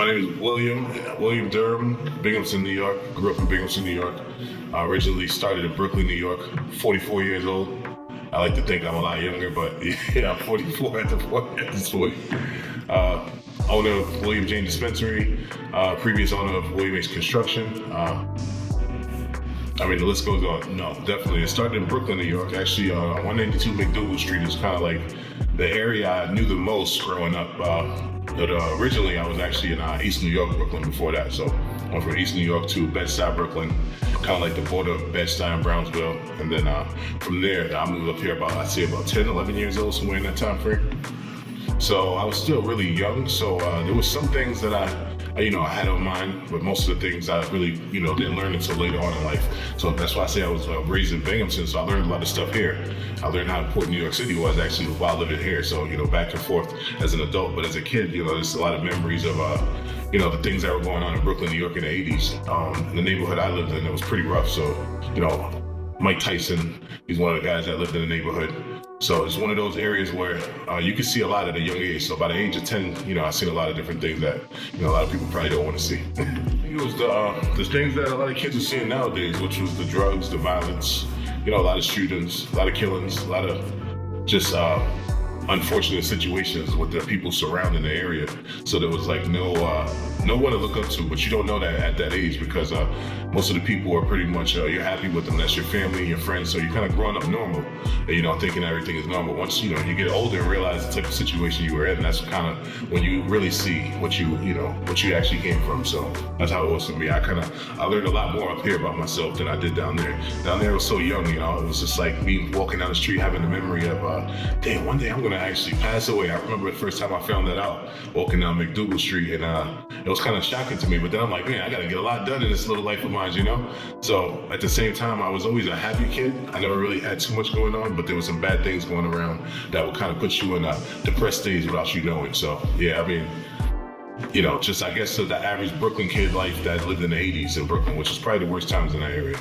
My name is William Durham, Binghamton, New York. Grew up in Binghamton, New York. Originally started in Brooklyn, New York. 44 years old. I like to think I'm a lot younger, but yeah, I'm 44 at this point. Owner of William Jane Dispensary, previous owner of William H Construction. The list goes on. No, definitely. It started in Brooklyn, New York. Actually, 192 McDougal Street is kind of like the area I knew the most growing up. But originally, I was actually in East New York, Brooklyn before that. So I went from East New York to Bed-Stuy, Brooklyn, kind of like the border of Bed-Stuy and Brownsville. And then from there, I moved up here about 10, 11 years old, somewhere in that time frame. So I was still really young. So there was some things that I had on mind, but most of the things I really, didn't learn until later on in life. So that's why I say I was raised in Binghamton, so I learned a lot of stuff here. I learned how important New York City was actually while living here. So, back and forth as an adult, but as a kid, there's a lot of memories of, the things that were going on in Brooklyn, New York in the 80s. In the neighborhood I lived in, it was pretty rough. So, Mike Tyson, he's one of the guys that lived in the neighborhood. So it's one of those areas where you can see a lot at a young age. So by the age of 10, I've seen a lot of different things that, a lot of people probably don't want to see. It was the things that a lot of kids are seeing nowadays, which was the drugs, the violence, a lot of shootings, a lot of killings, a lot of just unfortunate situations with the people surrounding the area. So there was like no one to look up to, but you don't know that at that age because most of the people are pretty much, you're happy with them. That's your family, your friends. So you're kind of growing up normal, thinking everything is normal. Once, you get older and realize the type of situation you were in, that's kind of when you really see what you actually came from. So that's how it was for me. I learned a lot more up here about myself than I did down there. Down there I was so young, it was just like me walking down the street having the memory of, damn, one day I'm going to actually pass away. I remember the first time I found that out, walking down McDougal Street, and it was kind of shocking to me, but then I'm like, man, I got to get a lot done in this little life of mine, So at the same time, I was always a happy kid. I never really had too much going on, but there was some bad things going around that would kind of put you in a depressed stage without you knowing. So yeah, just I guess the average Brooklyn kid life that lived in the 80s in Brooklyn, which is probably the worst times in that area.